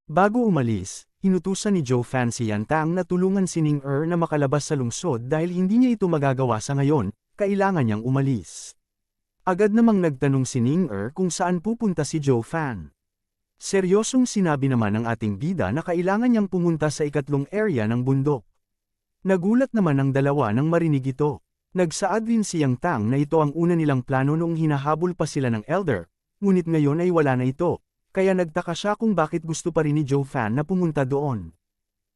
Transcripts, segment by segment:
Bago umalis, inutusan ni Joe Fan si Yan Tang na tulungan si Ning Er na makalabas sa lungsod dahil hindi niya ito magagawa sa ngayon, kailangan niyang umalis. Agad namang nagtanong si Ning Er kung saan pupunta si Joe Fan. Seryosong sinabi naman ng ating bida na kailangan niyang pumunta sa ikatlong area ng bundok. Nagulat naman ang dalawa nang marinig ito. Nagsaad rin si Yang Tang na ito ang una nilang plano noong hinahabol pa sila ng Elder, ngunit ngayon ay wala na ito. Kaya nagtaka siya kung bakit gusto pa rin ni Joe Fan na pumunta doon.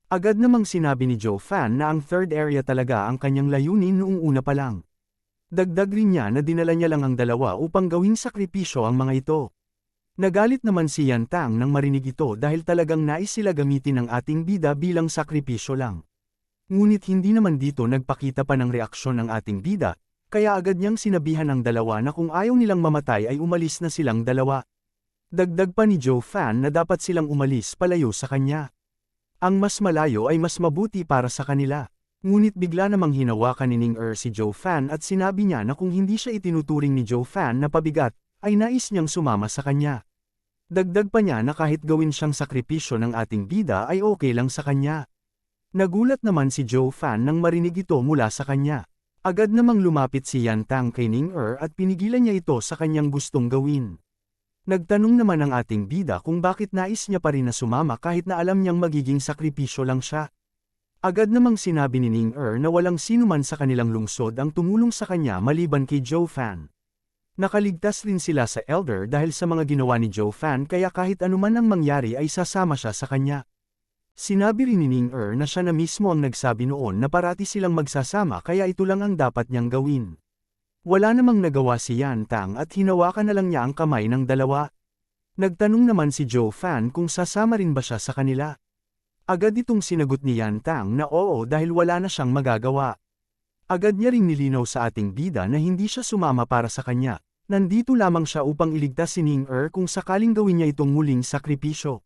Agad namang sinabi ni Joe Fan na ang third area talaga ang kanyang layunin noong una pa lang. Dagdag rin niya na dinala niya lang ang dalawa upang gawing sakripisyo ang mga ito. Nagalit naman si Yan Tang nang marinig ito dahil talagang nais sila gamitin ng ating bida bilang sakripisyo lang. Ngunit hindi naman dito nagpakita pa ng reaksyon ng ating bida, kaya agad niyang sinabihan ang dalawa na kung ayaw nilang mamatay ay umalis na silang dalawa. Dagdag pa ni Joe Fan na dapat silang umalis palayo sa kanya. Ang mas malayo ay mas mabuti para sa kanila. Ngunit bigla namang hinawakan ni Ning Er si Joe Fan at sinabi niya na kung hindi siya itinuturing ni Joe Fan na pabigat, ay nais niyang sumama sa kanya. Dagdag pa niya na kahit gawin siyang sakripisyo ng ating bida ay okay lang sa kanya. Nagulat naman si Joe Fan nang marinig ito mula sa kanya. Agad namang lumapit si Yan Tang kay Ning Er at pinigilan niya ito sa kanyang gustong gawin. Nagtanong naman ang ating bida kung bakit nais niya pa rin na sumama kahit na alam niyang magiging sakripisyo lang siya. Agad namang sinabi ni Ning Er na walang sinuman sa kanilang lungsod ang tumulong sa kanya maliban kay Joe Fan. Nakaligtas rin sila sa Elder dahil sa mga ginawa ni Joe Fan kaya kahit anuman ang mangyari ay sasama siya sa kanya. Sinabi rin ni Ning Er na siya na mismo ang nagsabi noon na parati silang magsasama kaya ito lang ang dapat niyang gawin. Wala namang nagawa si Yan Tang at hinawakan na lang niya ang kamay ng dalawa. Nagtanong naman si Joe Fan kung sasama rin ba siya sa kanila. Agad itong sinagot ni Yan Tang na oo dahil wala na siyang magagawa. Agad niya ring nilinaw sa ating bida na hindi siya sumama para sa kanya. Nandito lamang siya upang iligtas si Ning Er kung sakaling gawin niya itong muling sakripisyo.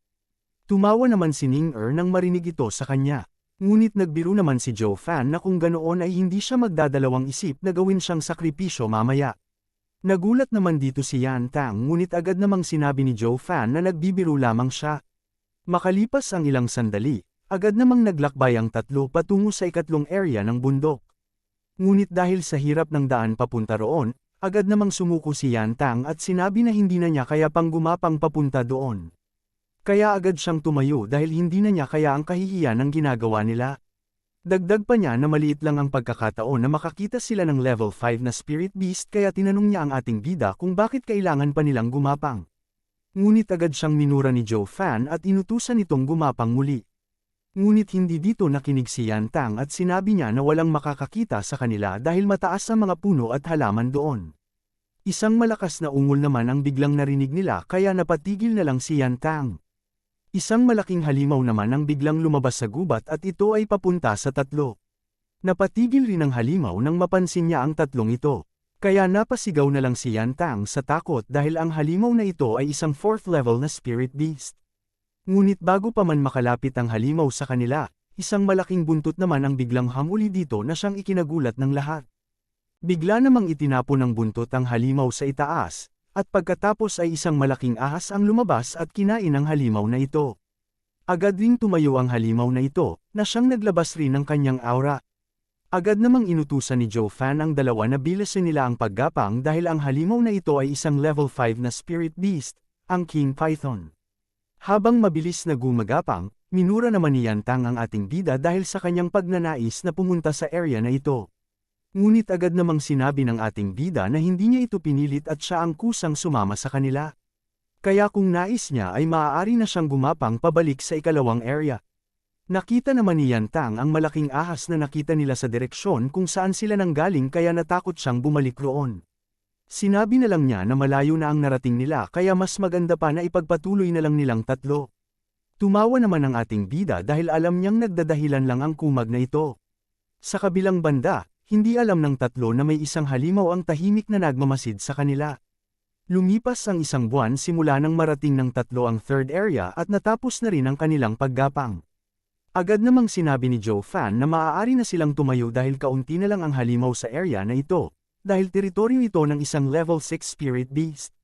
Tumawa naman si Ning Er nang marinig ito sa kanya. Ngunit nagbiro naman si Joe Fan na kung ganoon ay hindi siya magdadalawang isip na gawin siyang sakripisyo mamaya. Nagulat naman dito si Yan Tang ngunit agad namang sinabi ni Joe Fan na nagbibiro lamang siya. Makalipas ang ilang sandali, agad namang naglakbay ang tatlo patungo sa ikatlong area ng bundok. Ngunit dahil sa hirap ng daan papunta roon, agad namang sumuko si Yan Tang at sinabi na hindi na niya kaya pang gumapang papunta doon. Kaya agad siyang tumayo dahil hindi na niya kaya ang kahihiyan ng ginagawa nila. Dagdag pa niya na maliit lang ang pagkakataon na makakita sila ng level 5 na Spirit Beast kaya tinanong niya ang ating bida kung bakit kailangan pa nilang gumapang. Ngunit agad siyang minura ni Joe Fan at inutusan itong gumapang muli. Ngunit hindi dito nakinig si Yan Tang at sinabi niya na walang makakakita sa kanila dahil mataas ang mga puno at halaman doon. Isang malakas na ungol naman ang biglang narinig nila kaya napatigil na lang si Yan Tang. Isang malaking halimaw naman ang biglang lumabas sa gubat at ito ay papunta sa tatlo. Napatigil rin ang halimaw nang mapansin niya ang tatlong ito. Kaya napasigaw na lang si Yan Tang sa takot dahil ang halimaw na ito ay isang 4th level na Spirit Beast. Ngunit bago pa man makalapit ang halimaw sa kanila, isang malaking buntot naman ang biglang hamuli dito na siyang ikinagulat ng lahat. Bigla namang itinapon ng buntot ang halimaw sa itaas. At pagkatapos ay isang malaking ahas ang lumabas at kinain ang halimaw na ito. Agad ring tumayo ang halimaw na ito, na siyang naglabas rin ng kanyang aura. Agad namang inutusan ni Joe Fan ang dalawa na bilisan nila ang paggapang dahil ang halimaw na ito ay isang level 5 na Spirit Beast, ang King Python. Habang mabilis na gumagapang, minura naman ni Yan Tang ang ating bida dahil sa kanyang pagnanais na pumunta sa area na ito. Ngunit agad namang sinabi ng ating bida na hindi niya ito pinilit at siya ang kusang sumama sa kanila. Kaya kung nais niya ay maaari na siyang gumapang pabalik sa ikalawang area. Nakita naman ni Yan Tang ang malaking ahas na nakita nila sa direksyon kung saan sila nanggaling kaya natakot siyang bumalik roon. Sinabi na lang niya na malayo na ang narating nila kaya mas maganda pa na ipagpatuloy na lang nilang tatlo. Tumawa naman ang ating bida dahil alam niyang nagdadahilan lang ang kumag na ito. Sa kabilang banda, hindi alam ng tatlo na may isang halimaw ang tahimik na nagmamasid sa kanila. Lumipas ang isang buwan simula nang marating ng tatlo ang third area at natapos na rin ang kanilang paggapang. Agad namang sinabi ni Joe Fan na maaari na silang tumayo dahil kaunti na lang ang halimaw sa area na ito, dahil teritoryo ito ng isang level 6 Spirit Beast.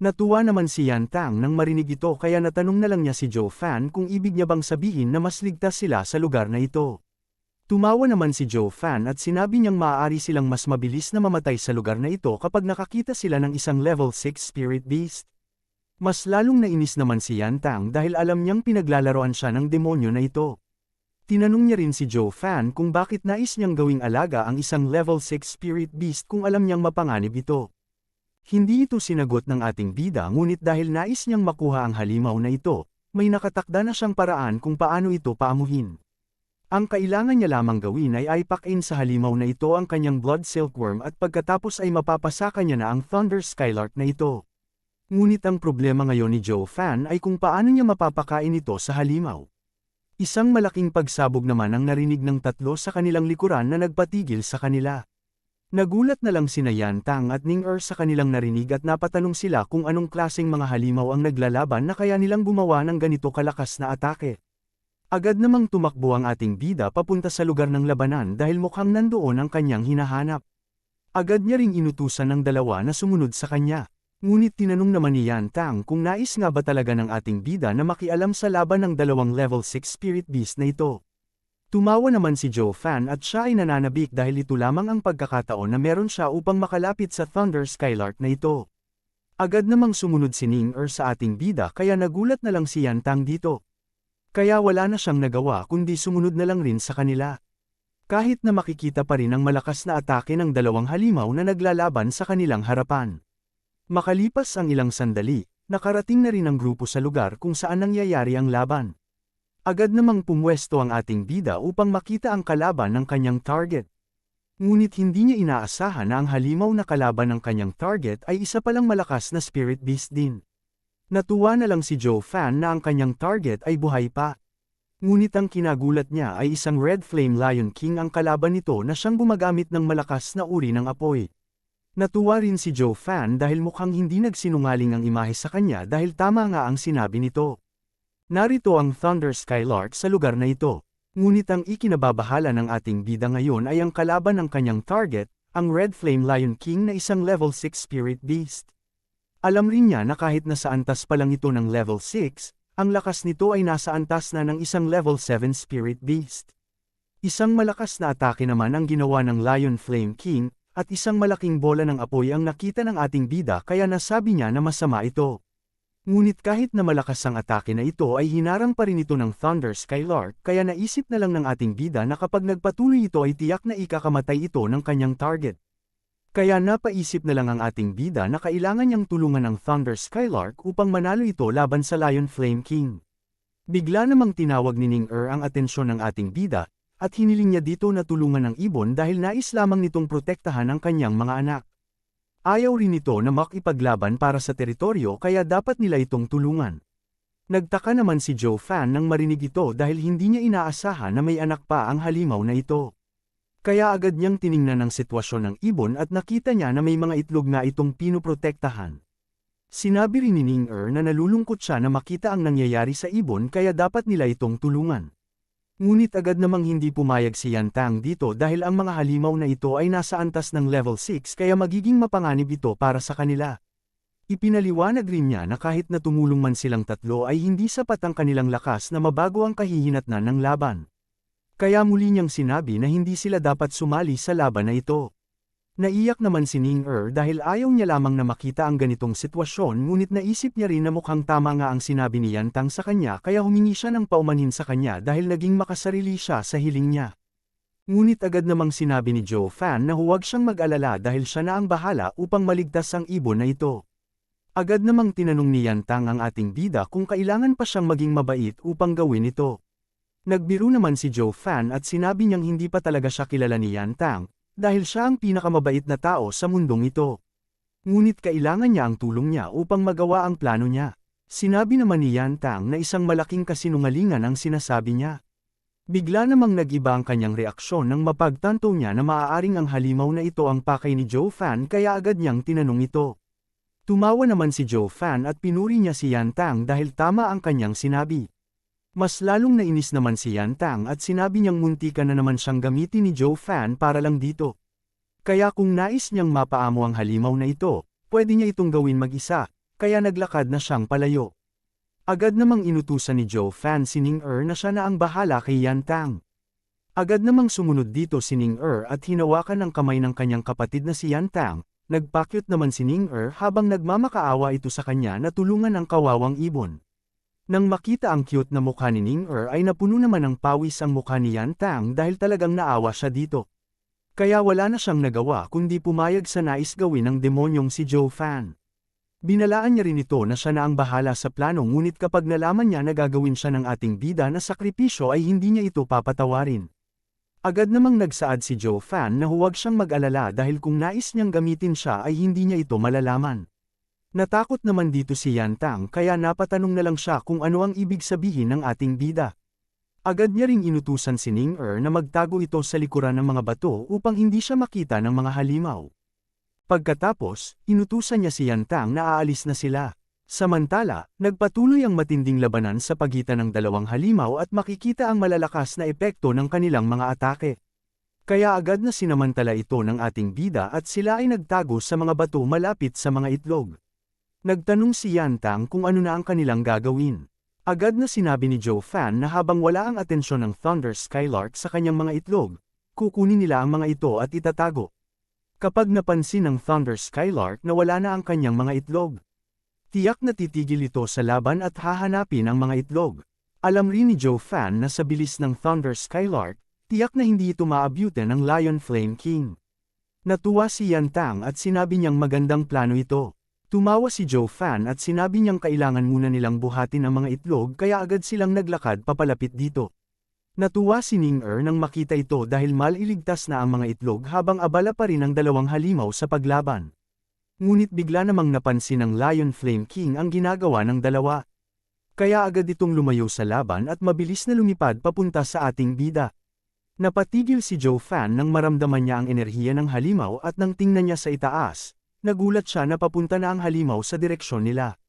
Natuwa naman si Yan Tang nang marinig ito kaya natanong na lang niya si Zhou Fan kung ibig niya bang sabihin na mas ligtas sila sa lugar na ito. Tumawa naman si Zhou Fan at sinabi niyang maaari silang mas mabilis na mamatay sa lugar na ito kapag nakakita sila ng isang level 6 spirit beast. Mas lalong nainis naman si Yan Tang dahil alam niyang pinaglalaroan siya ng demonyo na ito. Tinanong niya rin si Zhou Fan kung bakit nais niyang gawing alaga ang isang level 6 spirit beast kung alam niyang mapanganib ito. Hindi ito sinagot ng ating bida ngunit dahil nais niyang makuha ang halimaw na ito, may nakatakda na siyang paraan kung paano ito paamuhin. Ang kailangan niya lamang gawin ay aipakin sa halimaw na ito ang kanyang blood silkworm at pagkatapos ay mapapasaka niya na ang Thunder Skylark na ito. Ngunit ang problema ngayon ni Zhou Fan ay kung paano niya mapapakain ito sa halimaw. Isang malaking pagsabog naman ang narinig ng tatlo sa kanilang likuran na nagpatigil sa kanila. Nagulat na lang sina Yan Tang at Ning sa kanilang narinig at napatanong sila kung anong klaseng mga halimaw ang naglalaban na kaya nilang gumawa ng ganito kalakas na atake. Agad namang tumakbo ang ating bida papunta sa lugar ng labanan dahil mukhang nandoon ang kanyang hinahanap. Agad niya ring inutusan ng dalawa na sumunod sa kanya. Ngunit tinanong naman ni Yan Tang kung nais nga ba talaga ng ating bida na makialam sa laban ng dalawang level 6 spirit beast na ito. Tumawa naman si Zhou Fan at siya ay nananabik dahil ito lamang ang pagkakataon na meron siya upang makalapit sa Thunder Skylark na ito. Agad namang sumunod si Ning sa ating bida kaya nagulat na lang si Yan Tang dito. Kaya wala na siyang nagawa kundi sumunod na lang rin sa kanila. Kahit na makikita pa rin ang malakas na atake ng dalawang halimaw na naglalaban sa kanilang harapan. Makalipas ang ilang sandali, nakarating na rin ang grupo sa lugar kung saan nangyayari ang laban. Agad namang pumwesto ang ating bida upang makita ang kalaban ng kanyang target. Ngunit hindi niya inaasahan na ang halimaw na kalaban ng kanyang target ay isa palang malakas na spirit beast din. Natuwa na lang si Zhou Fan na ang kanyang target ay buhay pa. Ngunit ang kinagulat niya ay isang Red Flame Lion King ang kalaban nito na siyang gumagamit ng malakas na uri ng apoy. Natuwa rin si Zhou Fan dahil mukhang hindi nagsinungaling ang imahe sa kanya dahil tama nga ang sinabi nito. Narito ang Thunder Skylark sa lugar na ito. Ngunit ang ikinababahala ng ating bida ngayon ay ang kalaban ng kanyang target, ang Red Flame Lion King na isang level 6 spirit beast. Alam rin niya na kahit nasa antas pa lang ito ng level 6, ang lakas nito ay nasa antas na ng isang level 7 spirit beast. Isang malakas na atake naman ang ginawa ng Lion Flame King, at isang malaking bola ng apoy ang nakita ng ating bida kaya nasabi niya na masama ito. Ngunit kahit na malakas ang atake na ito ay hinarang pa rin ito ng Thunder Skylark kaya naisip na lang ng ating bida na kapag nagpatuloy ito ay tiyak na ikakamatay ito ng kanyang target. Kaya napaisip na lang ang ating bida na kailangan niyang tulungan ng Thunder Skylark upang manalo ito laban sa Lion Flame King. Bigla namang tinawag ni Ning ang atensyon ng ating bida, at hiniling niya dito na tulungan ng ibon dahil nais lamang nitong protektahan ang kanyang mga anak. Ayaw rin nito na makipaglaban para sa teritoryo kaya dapat nila itong tulungan. Nagtaka naman si Zhou Fan nang marinig ito dahil hindi niya inaasahan na may anak pa ang halimaw na ito. Kaya agad niyang tiningnan ang sitwasyon ng ibon at nakita niya na may mga itlog na itong pinuprotektahan. Sinabi rin ni Ning na nalulungkot siya na makita ang nangyayari sa ibon kaya dapat nila itong tulungan. Ngunit agad namang hindi pumayag si Yan Tang dito dahil ang mga halimaw na ito ay nasa antas ng level 6 kaya magiging mapanganib ito para sa kanila. Ipinaliwanag rin niya na kahit na tumulong man silang tatlo ay hindi sapat ang kanilang lakas na mabago ang kahihinatnan ng laban. Kaya muli niyang sinabi na hindi sila dapat sumali sa laban na ito. Naiyak naman si Ning dahil ayaw niya lamang na makita ang ganitong sitwasyon ngunit naisip niya rin na mukhang tama nga ang sinabi ni Yan Tang sa kanya kaya humingi siya ng paumanhin sa kanya dahil naging makasarili siya sa hiling niya. Ngunit agad namang sinabi ni Zhou Fan na huwag siyang mag-alala dahil siya na ang bahala upang maligtas ang ibon na ito. Agad namang tinanong ni Yan Tang ang ating bida kung kailangan pa siyang maging mabait upang gawin ito. Nagbiro naman si Zhou Fan at sinabi niyang hindi pa talaga siya kilala ni Yan Tang, dahil siya ang pinakamabait na tao sa mundong ito. Ngunit kailangan niya ang tulong niya upang magawa ang plano niya. Sinabi naman ni Yan Tang na isang malaking kasinungalingan ang sinasabi niya. Bigla namang nag-iba ang kanyang reaksyon nang mapagtanto niya na maaaring ang halimaw na ito ang pakay ni Zhou Fan kaya agad niyang tinanong ito. Tumawa naman si Zhou Fan at pinuri niya si Yan Tang dahil tama ang kanyang sinabi. Mas lalong nainis naman si Yan Tang at sinabi niyang muntikan na naman siyang gamitin ni Zhou Fan para lang dito. Kaya kung nais niyang mapaamo ang halimaw na ito, pwede niya itong gawin mag-isa, kaya naglakad na siyang palayo. Agad namang inutusan ni Zhou Fan si Ning-er na siya na ang bahala kay Yan Tang. Agad namang sumunod dito si Ning-er at hinawakan ang kamay ng kanyang kapatid na si Yan Tang. Nagpakyut naman si Ning-er habang nagmamakaawa ito sa kanya na tulungan ang kawawang ibon. Nang makita ang cute na mukha ni Ning-er ay napuno naman ng pawis ang mukha ni Yan Tang dahil talagang naawa siya dito. Kaya wala na siyang nagawa kundi pumayag sa nais gawin ng demonyong si Zhou Fan. Binalaan niya rin ito na siya na ang bahala sa plano ngunit kapag nalaman niya na gagawin siya ng ating bida na sakripisyo ay hindi niya ito papatawarin. Agad namang nagsaad si Zhou Fan na huwag siyang mag-alala dahil kung nais niyang gamitin siya ay hindi niya ito malalaman. Natakot naman dito si Yan Tang kaya napatanong na lang siya kung ano ang ibig sabihin ng ating bida. Agad niya ring inutusan si Ning-er na magtago ito sa likuran ng mga bato upang hindi siya makita ng mga halimaw. Pagkatapos, inutusan niya si Yan Tang na aalis na sila. Samantala, nagpatuloy ang matinding labanan sa pagitan ng dalawang halimaw at makikita ang malalakas na epekto ng kanilang mga atake. Kaya agad na sinamantala ito ng ating bida at sila ay nagtago sa mga bato malapit sa mga itlog. Nagtanong si Yan Tang kung ano na ang kanilang gagawin. Agad na sinabi ni Zhou Fan na habang wala ang atensyon ng Thunder Skylark sa kanyang mga itlog, kukunin nila ang mga ito at itatago. Kapag napansin ng Thunder Skylark na wala na ang kanyang mga itlog, tiyak na titigil ito sa laban at hahanapin ang mga itlog. Alam rin ni Zhou Fan na sa bilis ng Thunder Skylark, tiyak na hindi ito maabutan ng Lion Flame King. Natuwa si Yan Tang at sinabi niyang magandang plano ito. Tumawa si Zhou Fan at sinabi niyang kailangan muna nilang buhatin ang mga itlog kaya agad silang naglakad papalapit dito. Natuwa si Ning-er nang makita ito dahil maliligtas na ang mga itlog habang abala pa rin ang dalawang halimaw sa paglaban. Ngunit bigla namang napansin ng Lion Flame King ang ginagawa ng dalawa. Kaya agad itong lumayo sa laban at mabilis na lumipad papunta sa ating bida. Napatigil si Zhou Fan nang maramdaman niya ang enerhiya ng halimaw at nang tingnan niya sa itaas, nagulat siya na papunta na ang halimaw sa direksyon nila.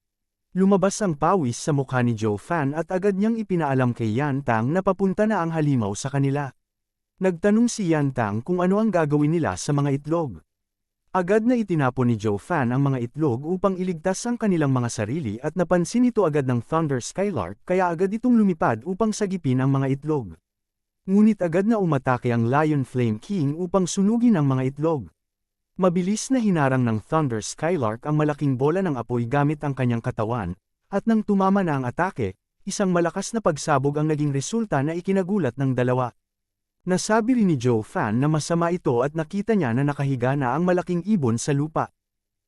Lumabas ang pawis sa mukha ni Zhou Fan at agad niyang ipinaalam kay Yan Tang na papunta na ang halimaw sa kanila. Nagtanong si Yan Tang kung ano ang gagawin nila sa mga itlog. Agad na itinapon ni Zhou Fan ang mga itlog upang iligtas ang kanilang mga sarili at napansin ito agad ng Thunder Skylark kaya agad itong lumipad upang sagipin ang mga itlog. Ngunit agad na umatake ang Lion Flame King upang sunugin ang mga itlog. Mabilis na hinarang ng Thunder Skylark ang malaking bola ng apoy gamit ang kanyang katawan, at nang tumama na ang atake, isang malakas na pagsabog ang naging resulta na ikinagulat ng dalawa. Nasabi rin ni Zhou Fan na masama ito at nakita niya na nakahiga na ang malaking ibon sa lupa.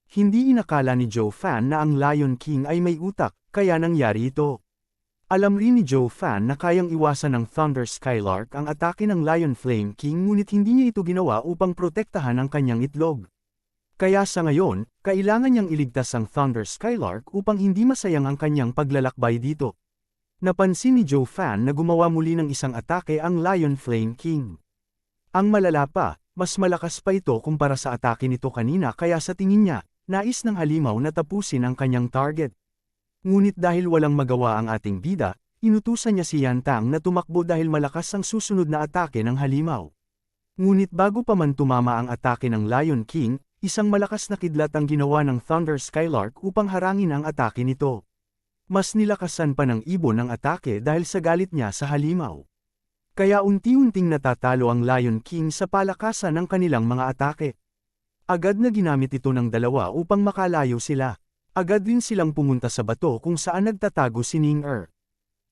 Hindi inakala ni Zhou Fan na ang Lion King ay may utak, kaya nangyari ito. Alam rin ni Zhou Fan na kayang iwasan ng Thunder Skylark ang atake ng Lion Flame King ngunit hindi niya ito ginawa upang protektahan ang kanyang itlog. Kaya sa ngayon, kailangan niyang iligtas ang Thunder Skylark upang hindi masayang ang kanyang paglalakbay dito. Napansin ni Zhou Fan na gumawa muli ng isang atake ang Lion Flame King. Ang malala pa, mas malakas pa ito kumpara sa atake nito kanina kaya sa tingin niya, nais ng halimaw na tapusin ang kanyang target. Ngunit dahil walang magawa ang ating bida, inutusan niya si Yan Tang na tumakbo dahil malakas ang susunod na atake ng halimaw. Ngunit bago pa man tumama ang atake ng Lion King, isang malakas na kidlat ang ginawa ng Thunder Skylark upang harangin ang atake nito. Mas nilakasan pa ng ibon ang atake dahil sa galit niya sa halimaw. Kaya unti-unting natatalo ang Lion King sa palakasan ng kanilang mga atake. Agad na ginamit ito ng dalawa upang makalayo sila. Agad din silang pumunta sa bato kung saan nagtatago si Ning-er.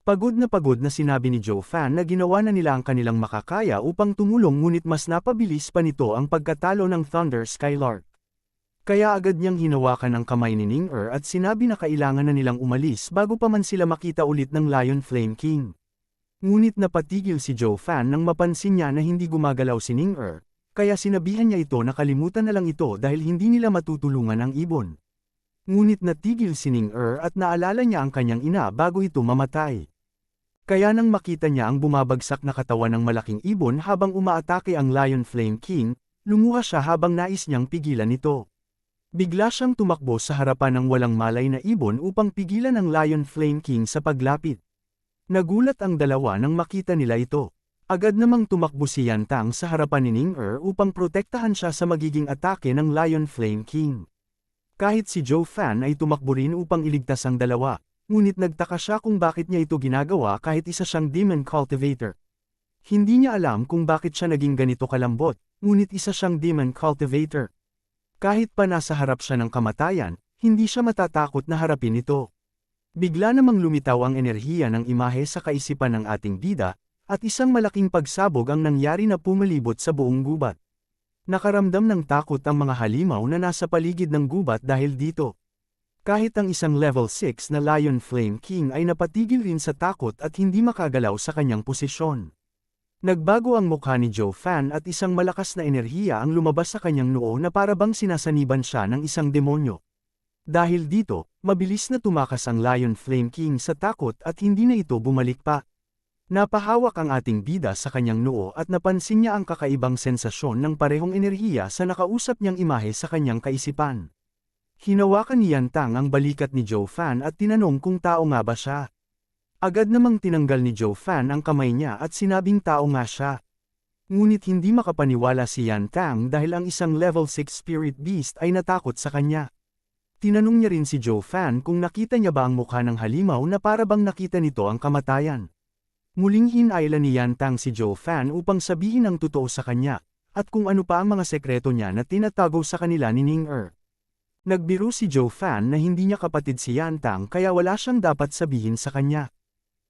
Pagod na sinabi ni Zhou Fan na ginawa na nila ang kanilang makakaya upang tumulong ngunit mas napabilis pa nito ang pagkatalo ng Thunder Skylark. Kaya agad niyang hinawakan ang kamay ni Ning-er at sinabi na kailangan na nilang umalis bago pa man sila makita ulit ng Lion Flame King. Ngunit napatigil si Zhou Fan nang mapansin niya na hindi gumagalaw si Ning-er, kaya sinabihan niya ito na kalimutan na lang ito dahil hindi nila matutulungan ang ibon. Ngunit natigil si Ning-er at naalala niya ang kanyang ina bago ito mamatay. Kaya nang makita niya ang bumabagsak na katawan ng malaking ibon habang umaatake ang Lion Flame King, lumuha siya habang nais niyang pigilan ito. Bigla siyang tumakbo sa harapan ng walang malay na ibon upang pigilan ang Lion Flame King sa paglapit. Nagulat ang dalawa nang makita nila ito. Agad namang tumakbo si Yan Tang sa harapan ni Ning-er upang protektahan siya sa magiging atake ng Lion Flame King. Kahit si Joe Fan ay tumakbo rin upang iligtas ang dalawa, ngunit nagtaka siya kung bakit niya ito ginagawa kahit isa siyang demon cultivator. Hindi niya alam kung bakit siya naging ganito kalambot, ngunit isa siyang demon cultivator. Kahit pa nasa harap siya ng kamatayan, hindi siya matatakot na harapin ito. Bigla namang lumitaw ang enerhiya ng imahe sa kaisipan ng ating bida, at isang malaking pagsabog ang nangyari na pumalibot sa buong gubat. Nakaramdam ng takot ang mga halimaw na nasa paligid ng gubat dahil dito. Kahit ang isang level 6 na Lion Flame King ay napatigil rin sa takot at hindi makagalaw sa kanyang posisyon. Nagbago ang mukha ni Joe Fan at isang malakas na enerhiya ang lumabas sa kanyang noo na parabang sinasaniban siya ng isang demonyo. Dahil dito, mabilis na tumakas ang Lion Flame King sa takot at hindi na ito bumalik pa. Napahawak ang ating bida sa kanyang noo at napansin niya ang kakaibang sensasyon ng parehong enerhiya sa nakausap niyang imahe sa kanyang kaisipan. Hinawakan ni Yantang ang balikat ni Joe Fan at tinanong kung tao nga ba siya. Agad namang tinanggal ni Joe Fan ang kamay niya at sinabing tao nga siya. Ngunit hindi makapaniwala si Yantang dahil ang isang level 6 spirit beast ay natakot sa kanya. Tinanong niya rin si Joe Fan kung nakita niya ba ang mukha ng halimaw na parabang nakita nito ang kamatayan. Muling hinailan ni Yantang si Joe Fan upang sabihin ang totoo sa kanya, at kung ano pa ang mga sekreto niya na tinatago sa kanila ni Ning-er. Nagbiro si Joe Fan na hindi niya kapatid si Yantang kaya wala siyang dapat sabihin sa kanya.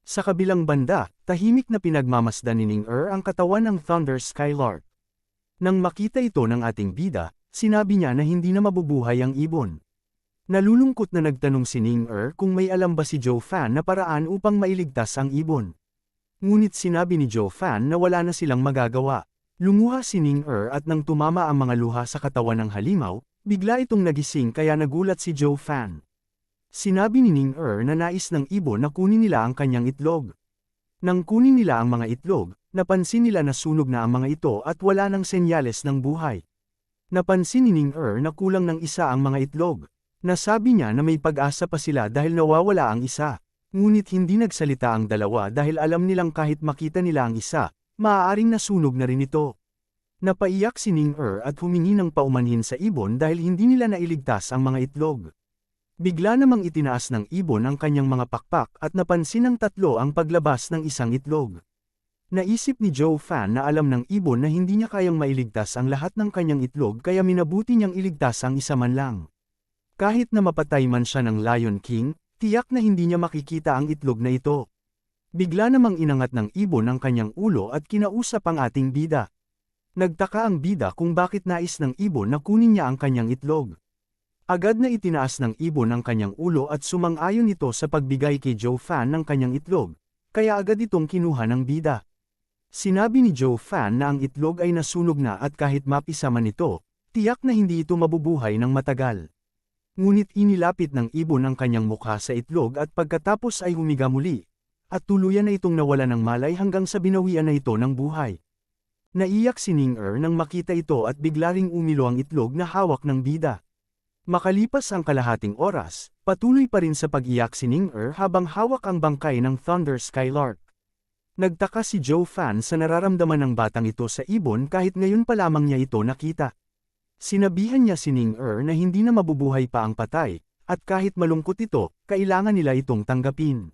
Sa kabilang banda, tahimik na pinagmamasdan ni Ning-er ang katawan ng Thunder Skylark. Nang makita ito ng ating bida, sinabi niya na hindi na mabubuhay ang ibon. Nalulungkot na nagtanong si Ning-er kung may alam ba si Joe Fan na paraan upang mailigtas ang ibon. Ngunit sinabi ni Joe Fan na wala na silang magagawa. Lumuha si Ning-er at nang tumama ang mga luha sa katawan ng halimaw, bigla itong nagising kaya nagulat si Joe Fan. Sinabi ni Ning-er na nais ng ibon na kunin nila ang kanyang itlog. Nang kunin nila ang mga itlog, napansin nila na sunog na ang mga ito at wala ng senyales ng buhay. Napansin ni Ning-er na kulang ng isa ang mga itlog. Nasabi niya na may pag-asa pa sila dahil nawawala ang isa. Ngunit hindi nagsalita ang dalawa dahil alam nilang kahit makita nila ang isa, maaaring nasunog na rin ito. Napaiyak si Ning-er at humingi ng paumanhin sa ibon dahil hindi nila nailigtas ang mga itlog. Bigla namang itinaas ng ibon ang kanyang mga pakpak at napansin ng tatlo ang paglabas ng isang itlog. Naisip ni Joe Fan na alam ng ibon na hindi niya kayang mailigtas ang lahat ng kanyang itlog kaya minabuti niyang iligtas ang isa man lang. Kahit na mapatay man siya ng Lion King, tiyak na hindi niya makikita ang itlog na ito. Bigla namang inangat ng ibon ang kanyang ulo at kinausap ang ating bida. Nagtaka ang bida kung bakit nais ng ibon na kunin niya ang kanyang itlog. Agad na itinaas ng ibon ang kanyang ulo at sumang-ayon ito sa pagbigay kay Joe Fan ng kanyang itlog, kaya agad itong kinuha ng bida. Sinabi ni Joe Fan na ang itlog ay nasunog na at kahit mapisa man ito, tiyak na hindi ito mabubuhay ng matagal. Ngunit inilapit ng ibon ang kanyang mukha sa itlog at pagkatapos ay humiga muli, at tuluyan na itong nawala ng malay hanggang sa binawian na ito ng buhay. Naiyak si Ning-er nang makita ito at bigla ring umilo ang itlog na hawak ng bida. Makalipas ang kalahating oras, patuloy pa rin sa pag-iyak si Ning-er habang hawak ang bangkay ng Thunder Skylark. Nagtaka si Joe Fan sa nararamdaman ng batang ito sa ibon kahit ngayon pa lamang niya ito nakita. Sinabihan niya si Ning-er na hindi na mabubuhay pa ang patay, at kahit malungkot ito, kailangan nila itong tanggapin.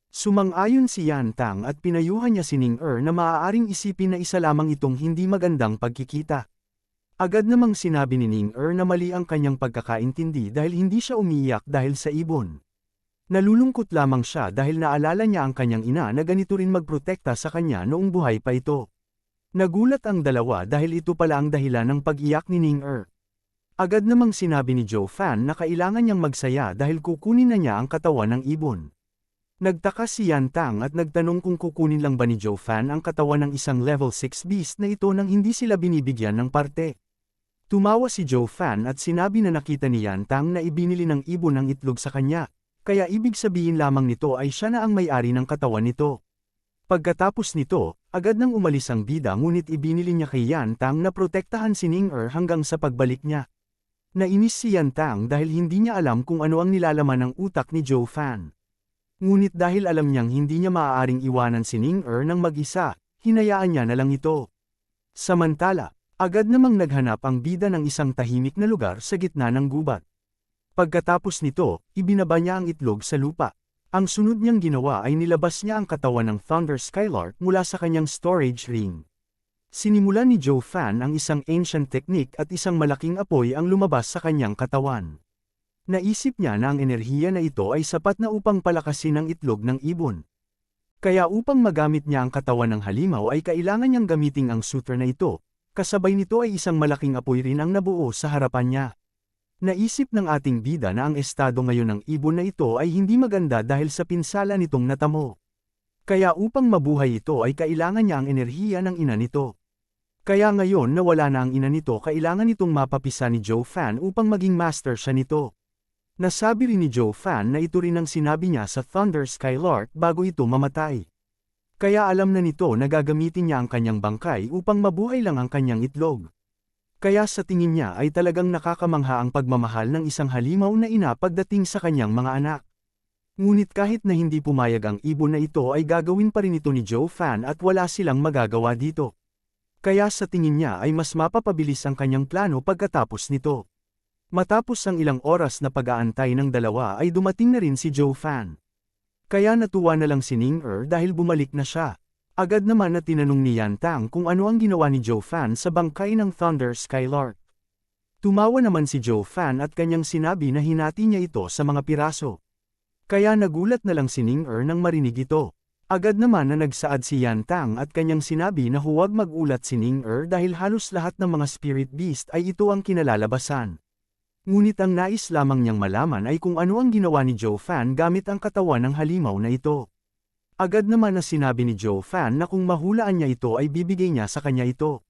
Sumang-ayon si Yantang at pinayuhan niya si Ning-er na maaaring isipin na isa lamang itong hindi magandang pagkikita. Agad namang sinabi ni Ning-er na mali ang kanyang pagkakaintindi dahil hindi siya umiiyak dahil sa ibon. Nalulungkot lamang siya dahil naalala niya ang kanyang ina na ganito rin magprotekta sa kanya noong buhay pa ito. Nagulat ang dalawa dahil ito pala ang dahilan ng pag-iyak ni Ning-er. Agad namang sinabi ni Joe Fan na kailangan niyang magsaya dahil kukunin na niya ang katawan ng ibon. Nagtaka si Yantang at nagtanong kung kukunin lang ba ni Joe Fan ang katawan ng isang level 6 beast na ito nang hindi sila binibigyan ng parte. Tumawa si Joe Fan at sinabi na nakita ni Yantang na ibinili ng ibon ang itlog sa kanya, kaya ibig sabihin lamang nito ay siya na ang may-ari ng katawan nito. Pagkatapos nito, agad nang umalis ang bida ngunit ibinili niya kay Yantang na protektahan si Ning-er hanggang sa pagbalik niya. Nainis si Yantang dahil hindi niya alam kung ano ang nilalaman ng utak ni Joe Fan. Ngunit dahil alam niyang hindi niya maaaring iwanan si Ning-er ng mag-isa, hinayaan niya na lang ito. Samantala, agad namang naghanap ang bida ng isang tahimik na lugar sa gitna ng gubat. Pagkatapos nito, ibinaba niya ang itlog sa lupa. Ang sunod niyang ginawa ay nilabas niya ang katawan ng Thunder Skylark mula sa kanyang storage ring. Sinimulan ni Joe Fan ang isang ancient technique at isang malaking apoy ang lumabas sa kanyang katawan. Naisip niya na ang enerhiya na ito ay sapat na upang palakasin ang itlog ng ibon. Kaya upang magamit niya ang katawan ng halimaw ay kailangan niyang gamitin ang suitor na ito, kasabay nito ay isang malaking apoy rin ang nabuo sa harapan niya. Naisip ng ating bida na ang estado ngayon ng ibon na ito ay hindi maganda dahil sa pinsala nitong natamo. Kaya upang mabuhay ito ay kailangan niya ang enerhiya ng ina nito. Kaya ngayon na wala na ang ina nito kailangan nitong mapapisa ni Joe Fan upang maging master siya nito. Nasabi rin ni Joe Fan na ito rin ang sinabi niya sa Thunder Skylark bago ito mamatay. Kaya alam na nito na gagamitin niya ang kanyang bangkay upang mabuhay lang ang kanyang itlog. Kaya sa tingin niya ay talagang nakakamangha ang pagmamahal ng isang halimaw na ina pagdating sa kanyang mga anak. Ngunit kahit na hindi pumayag ang ibon na ito ay gagawin pa rin ito ni Joe Fan at wala silang magagawa dito. Kaya sa tingin niya ay mas mapapabilis ang kanyang plano pagkatapos nito. Matapos ang ilang oras na pag-aantay ng dalawa ay dumating na rin si Joe Fan. Kaya natuwa na lang si Ning-er dahil bumalik na siya. Agad naman na tinanong ni Yan Tang kung ano ang ginawa ni Joe Fan sa bangkay ng Thunder Skylark. Tumawa naman si Joe Fan at kanyang sinabi na hinati niya ito sa mga piraso. Kaya nagulat na lang si Ning-er nang marinig ito. Agad naman na nagsaad si Yan Tang at kanyang sinabi na huwag mag-ulat si Ning-er dahil halos lahat ng mga spirit beast ay ito ang kinalalabasan. Ngunit ang nais lamang niyang malaman ay kung ano ang ginawa ni Joe Fan gamit ang katawan ng halimaw na ito. Agad naman na sinabi ni Joe Fan na kung mahulaan niya ito ay bibigay niya sa kanya ito.